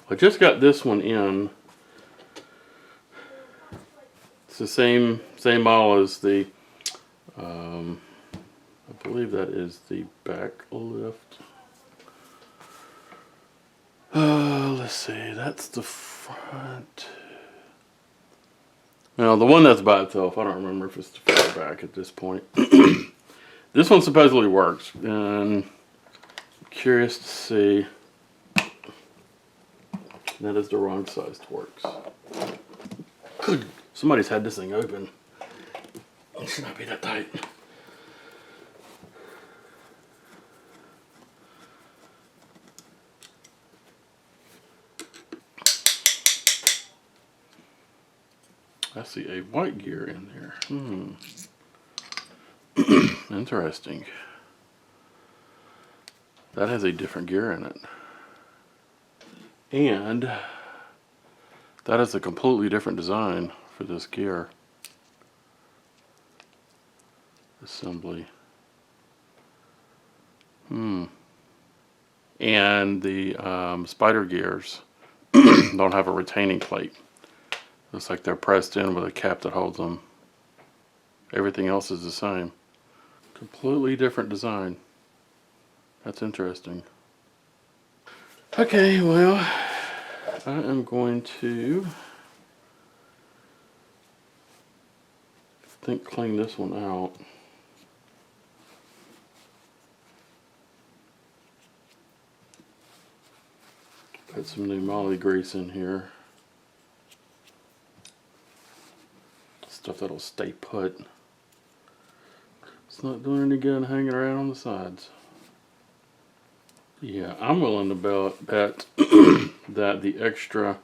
I just got this one in. It's the same model as the, I believe that is the back lift. Let's see, that's the front. Now the one that's by itself, I don't remember if it's the front or back at this point. This one supposedly works, and I'm curious to see. That is the wrong size Torx. Good. Somebody's had this thing open. It should not be that tight. I see a white gear in there. Interesting. That has a different gear in it. And that is a completely different design for this gear assembly. And the spider gears don't have a retaining plate. Looks like they're pressed in with a cap that holds them. Everything else is the same. Completely different design. That's interesting. Okay, well, I am going to, clean this one out. Put some new moly grease in here. Stuff that'll stay put. It's not doing any good hanging around on the sides. Yeah, I'm willing to bet that the extra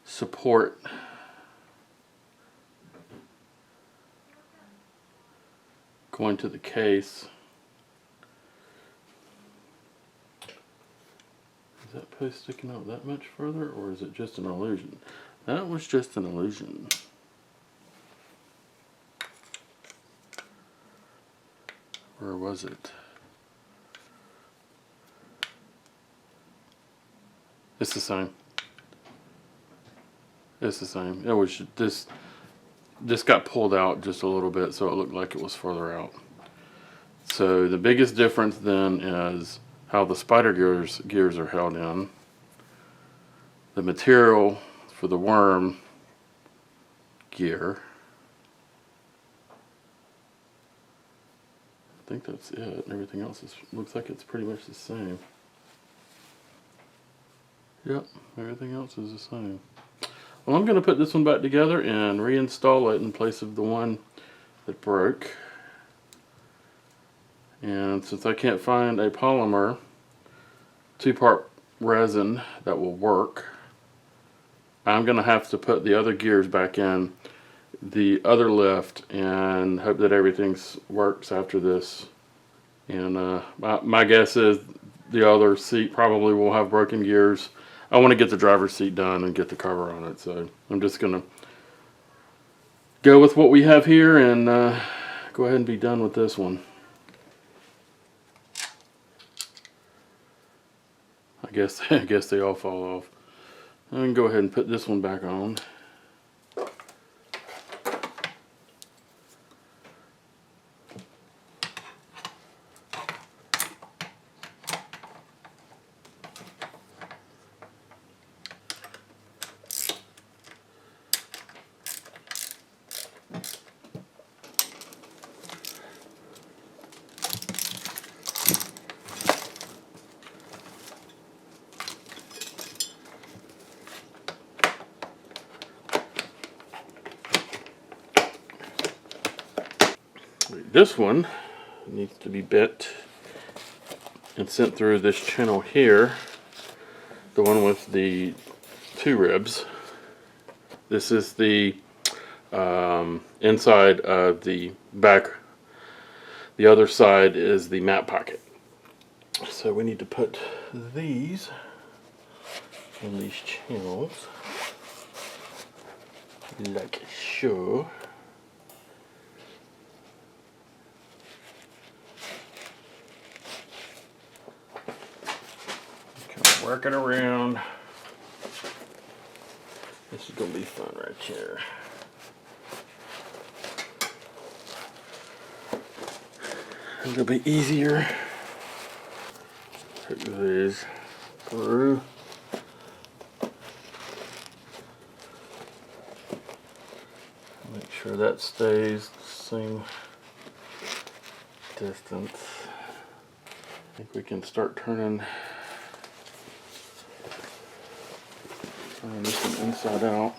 support going to the case, is that post sticking out that much further, or is it just an illusion? That was just an illusion. Or was it? It's the same. It's the same. It was this got pulled out just a little bit, so it looked like it was further out. So the biggest difference then is how the spider gears are held in. The material for the worm gear. I think that's it. Everything else looks like it's pretty much the same. Yep, everything else is the same. Well, I'm going to put this one back together and reinstall it in place of the one that broke. And since I can't find a polymer 2-part resin that will work, I'm going to have to put the other gears back in the other lift and hope that everything works after this. And my guess is the other seat probably will have broken gears. I want to get the driver's seat done and get the cover on it, so I'm just going to go with what we have here and go ahead and be done with this one. I guess they all fall off. I can go ahead and put this one back on. This one needs to be bent and sent through this channel here, the one with the 2 ribs. This is the inside of the back. The other side is the map pocket. So we need to put these in these channels like so. Work it around. This is gonna be fun right here. It'll be easier. Take these through. Make sure that stays the same distance. I think we can start turning this one inside out.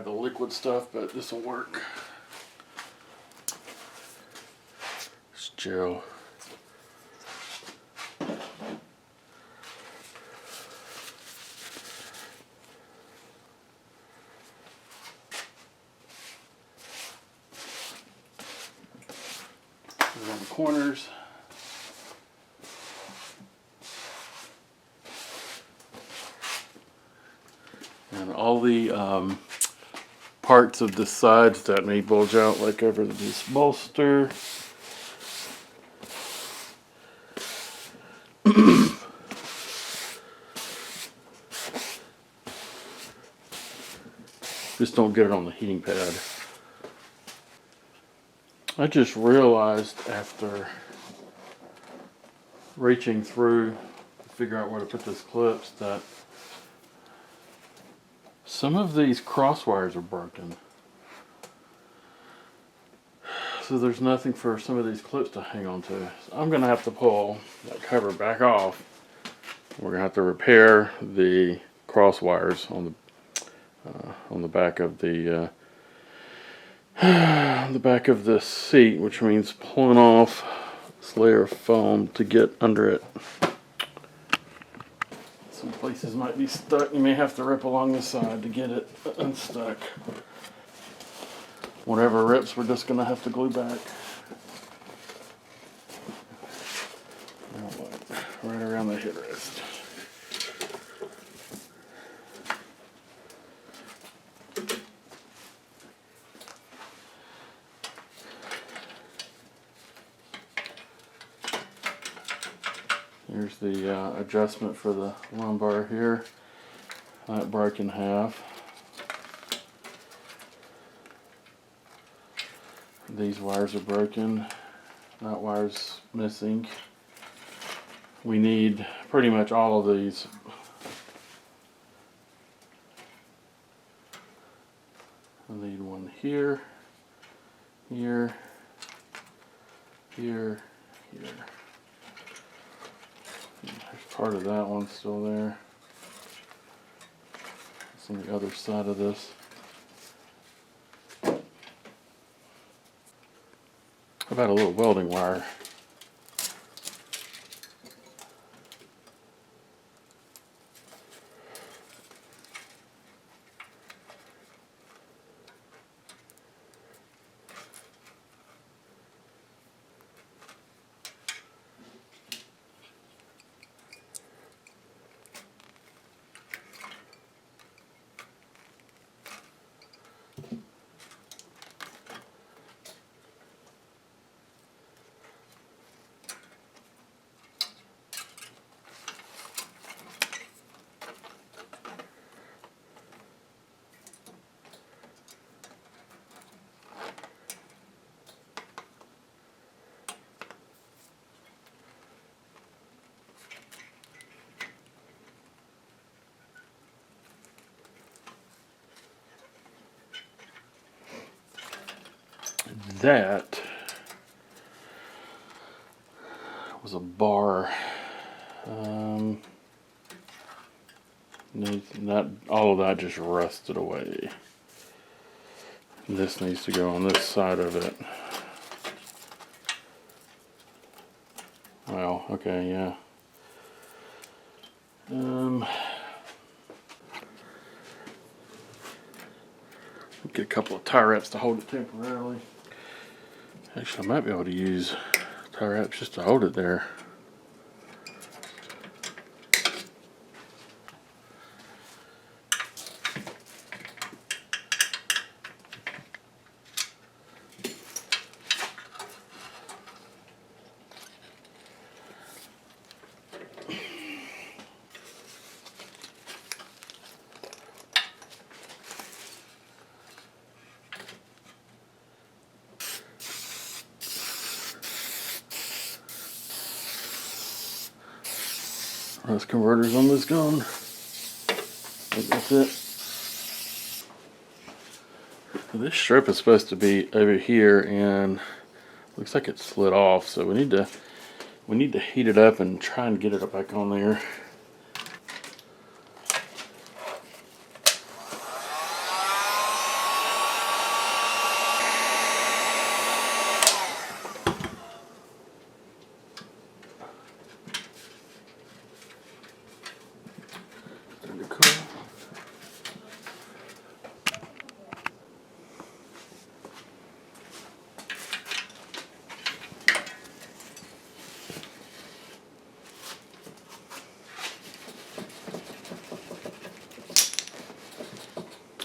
Liquid stuff, but this will work. It's gel. Around the corners. And all the parts of the sides that may bulge out, like over this bolster. Just don't get it on the heating pad. I just realized after reaching through to figure out where to put these clips that some of these cross wires are broken. So there's nothing for some of these clips to hang on to. So I'm gonna have to pull that cover back off. We're gonna have to repair the cross wires on the back of the seat, which means pulling off this layer of foam to get under it. Some places might be stuck. You may have to rip along the side to get it unstuck. Whatever rips, we're just going to have to glue back. Right around the headrest. Here's the adjustment for the lumbar here. That broke in half. These wires are broken. That wire's missing. We need pretty much all of these. I need one here, here, here, here. There's part of that one still there. It's on the other side of this. How about a little welding wire? That was a bar. That all of that just rusted away. This needs to go on this side of it. Well, okay, yeah. Get a couple of tie wraps to hold it temporarily. Actually, I might be able to use tie wraps just to hold it there. This converter's almost gone. I think that's it. This strip is supposed to be over here, and looks like it slid off. So we need to heat it up and try and get it back on there.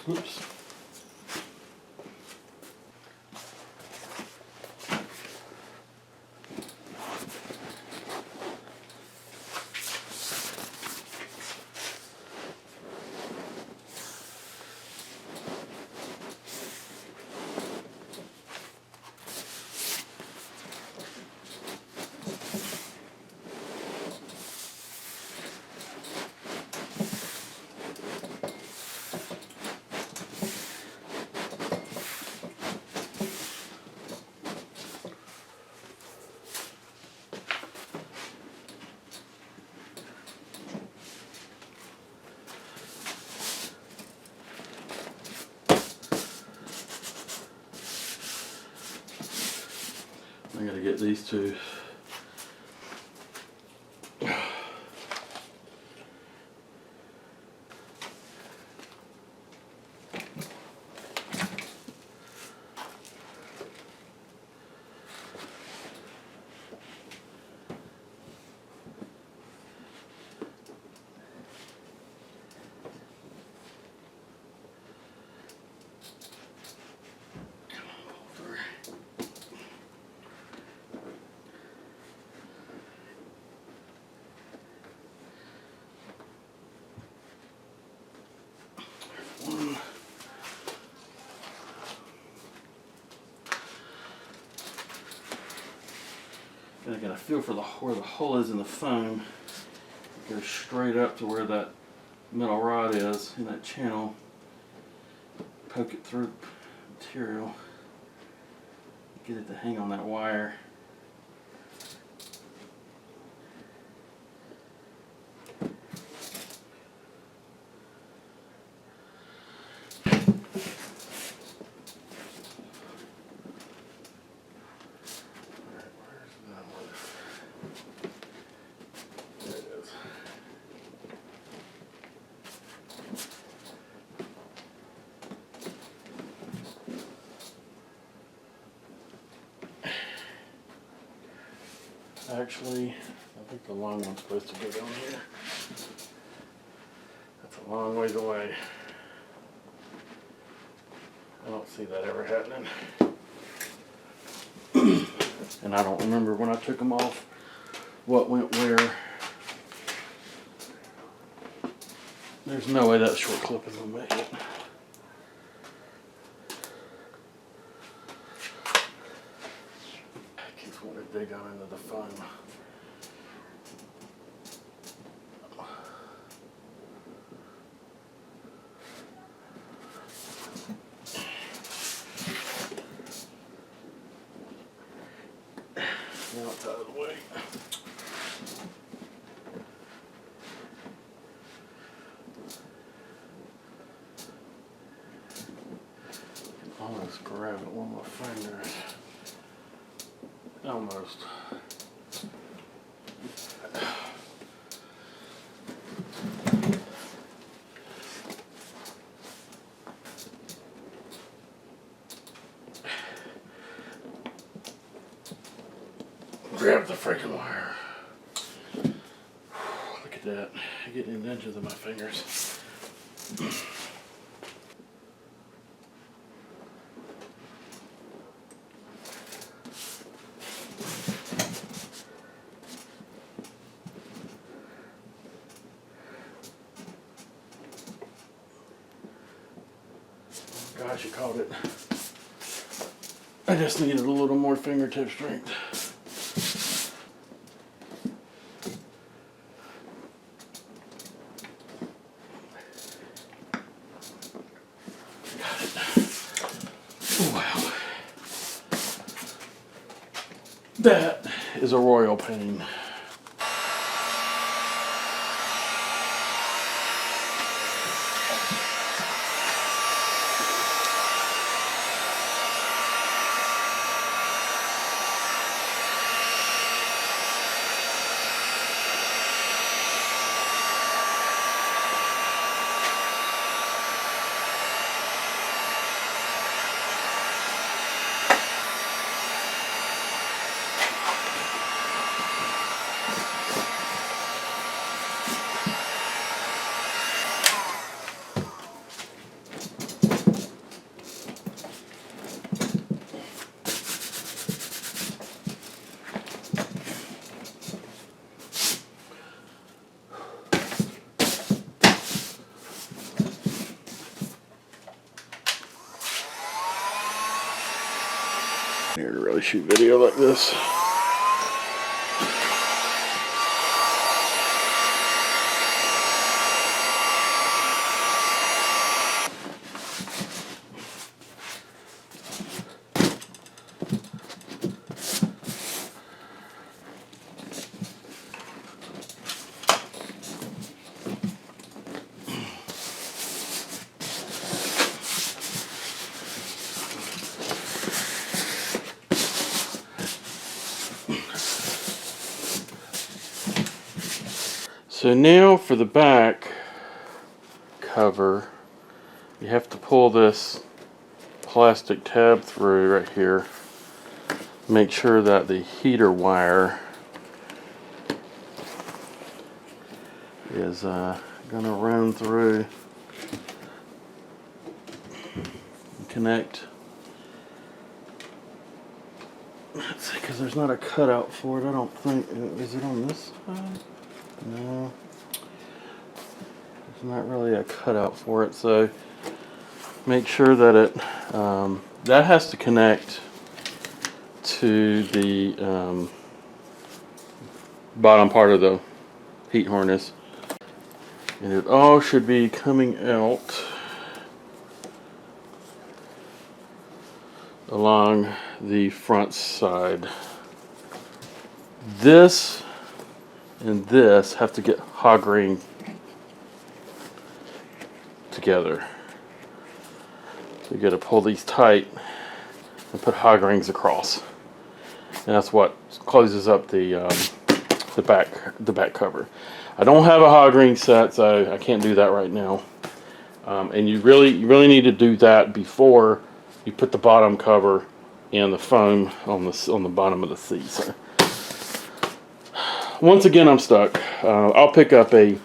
Oops. I gotta get these two. And I got a feel for where the hole is in the foam. It goes straight up to where that metal rod is in that channel. Poke it through material. Get it to hang on that wire. Actually, I think the long one's supposed to go down here. That's a long ways away. I don't see that ever happening. And I don't remember when I took them off what went where. There's no way that short clip is gonna make it. Kids want to dig down into the foam. Now it's out of the way. Almost grab it with my fingers. Almost. grab the freaking wire. Look at that. I'm getting in the edges of my fingers. Gosh, you caught it. I just needed a little more fingertip strength. Got it. Oh, wow. That is a royal pain. Here to really shoot video like this. So now for the back cover, you have to pull this plastic tab through right here. Make sure that the heater wire is gonna run through and connect. Let's see, because there's not a cutout for it, I don't think. Is it on this side? No, there's not really a cutout for it, so make sure that it that has to connect to the bottom part of the heat harness, and it all should be coming out along the front side. This and this have to get hog ring together. So you got to pull these tight and put hog rings across, and that's what closes up the back cover. I don't have a hog ring set, so I can't do that right now. And you really need to do that before you put the bottom cover and the foam on the bottom of the seat. So once again, I'm stuck. I'll pick up a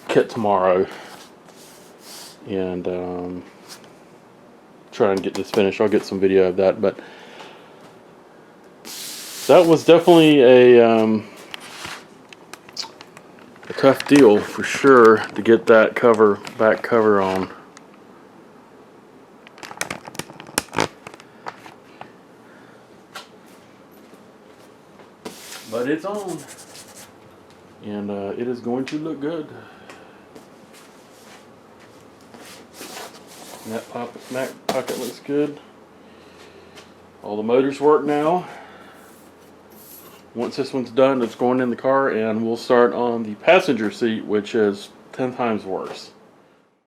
kit tomorrow and try and get this finished. I'll get some video of that, but that was definitely a tough deal for sure to get that back cover on. But it's on, and it is going to look good. And that pocket looks good. All the motors work now. Once this one's done, it's going in the car, and we'll start on the passenger seat, which is 10 times worse.